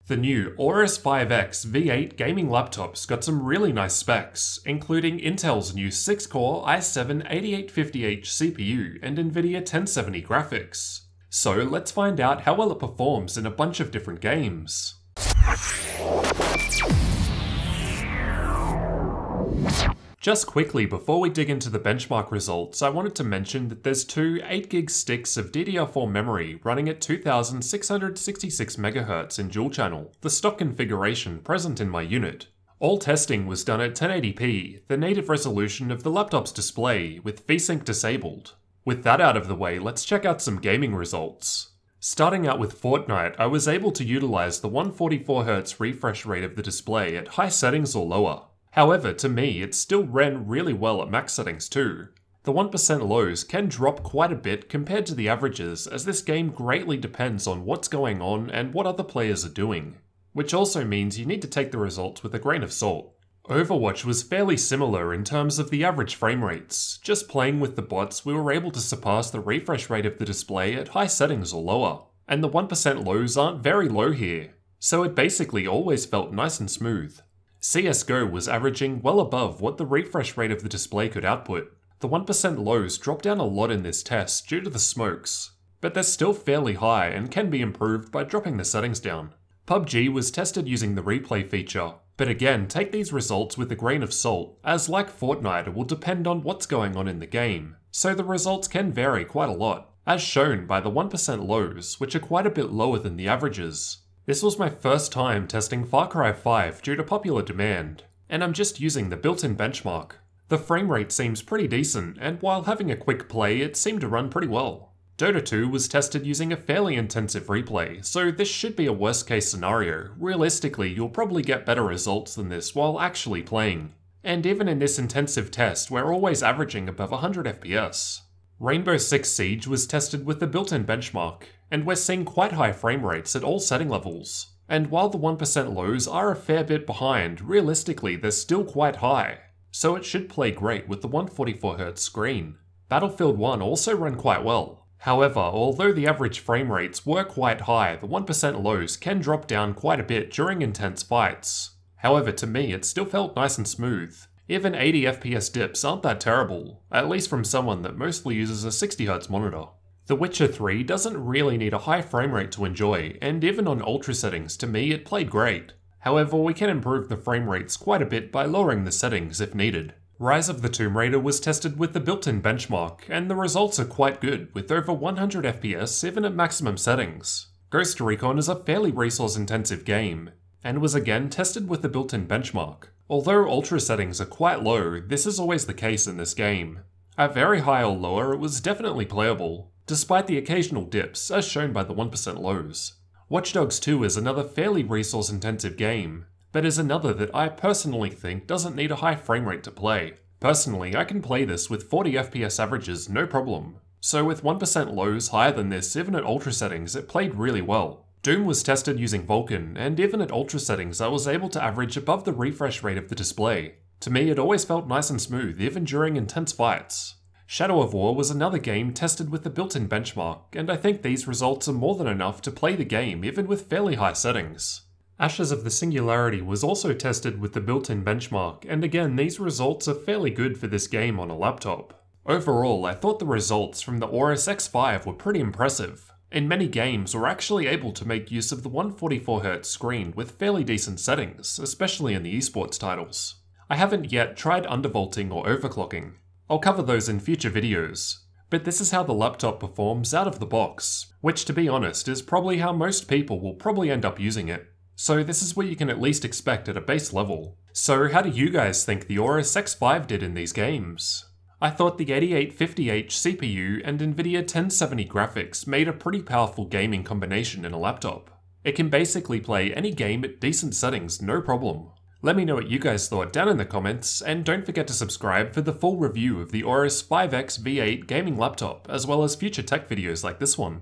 The new Aorus X5 V8 gaming laptop's got some really nice specs, including Intel's new 6-core i7-8850H CPU and Nvidia 1070 graphics. So let's find out how well it performs in a bunch of different games. Just quickly before we dig into the benchmark results, I wanted to mention that there's two 8GB sticks of DDR4 memory running at 2666MHz in dual channel, the stock configuration present in my unit. All testing was done at 1080p, the native resolution of the laptop's display, with VSync disabled. With that out of the way, let's check out some gaming results. Starting out with Fortnite, I was able to utilize the 144Hz refresh rate of the display at high settings or lower. However, to me, it still ran really well at max settings too. The 1% lows can drop quite a bit compared to the averages, as this game greatly depends on what's going on and what other players are doing. Which also means you need to take the results with a grain of salt. Overwatch was fairly similar in terms of the average frame rates. Just playing with the bots, we were able to surpass the refresh rate of the display at high settings or lower. And the 1% lows aren't very low here, so it basically always felt nice and smooth. CSGO was averaging well above what the refresh rate of the display could output. The 1% lows dropped down a lot in this test due to the smokes, but they're still fairly high and can be improved by dropping the settings down. PUBG was tested using the replay feature, but again, take these results with a grain of salt, as like Fortnite, it will depend on what's going on in the game, so the results can vary quite a lot, as shown by the 1% lows, which are quite a bit lower than the averages. This was my first time testing Far Cry 5 due to popular demand, and I'm just using the built-in benchmark. The frame rate seems pretty decent, and while having a quick play, it seemed to run pretty well. Dota 2 was tested using a fairly intensive replay, so this should be a worst case scenario. Realistically, you'll probably get better results than this while actually playing. And even in this intensive test, we're always averaging above 100 FPS. Rainbow Six Siege was tested with the built-in benchmark, and we're seeing quite high frame rates at all setting levels. And while the 1% lows are a fair bit behind, realistically they're still quite high, so it should play great with the 144Hz screen. Battlefield 1 also ran quite well. However, although the average frame rates were quite high, the 1% lows can drop down quite a bit during intense fights. However, to me it still felt nice and smooth. Even 80 FPS dips aren't that terrible, at least from someone that mostly uses a 60Hz monitor. The Witcher 3 doesn't really need a high frame rate to enjoy, and even on ultra settings, to me it played great. However, we can improve the frame rates quite a bit by lowering the settings if needed. Rise of the Tomb Raider was tested with the built-in benchmark, and the results are quite good, with over 100 FPS even at maximum settings. Ghost Recon is a fairly resource-intensive game, and was again tested with the built-in benchmark. Although ultra settings are quite low, this is always the case in this game. At very high or lower, it was definitely playable, despite the occasional dips, as shown by the 1% lows. Watch Dogs 2 is another fairly resource-intensive game, but is another that I personally think doesn't need a high frame rate to play. Personally, I can play this with 40 FPS averages no problem, so with 1% lows higher than this even at ultra settings, it played really well. Doom was tested using Vulkan, and even at ultra settings I was able to average above the refresh rate of the display. To me, it always felt nice and smooth, even during intense fights. Shadow of War was another game tested with the built-in benchmark, and I think these results are more than enough to play the game even with fairly high settings. Ashes of the Singularity was also tested with the built-in benchmark, and again these results are fairly good for this game on a laptop. Overall, I thought the results from the Aorus X5 were pretty impressive. In many games, we're actually able to make use of the 144Hz screen with fairly decent settings, especially in the esports titles. I haven't yet tried undervolting or overclocking. I'll cover those in future videos, but this is how the laptop performs out of the box, which to be honest is probably how most people will probably end up using it. So this is what you can at least expect at a base level. So how do you guys think the Aorus X5 did in these games? I thought the 8850H CPU and Nvidia 1070 graphics made a pretty powerful gaming combination in a laptop. It can basically play any game at decent settings, no problem. Let me know what you guys thought down in the comments, and don't forget to subscribe for the full review of the Aorus X5 V8 gaming laptop, as well as future tech videos like this one.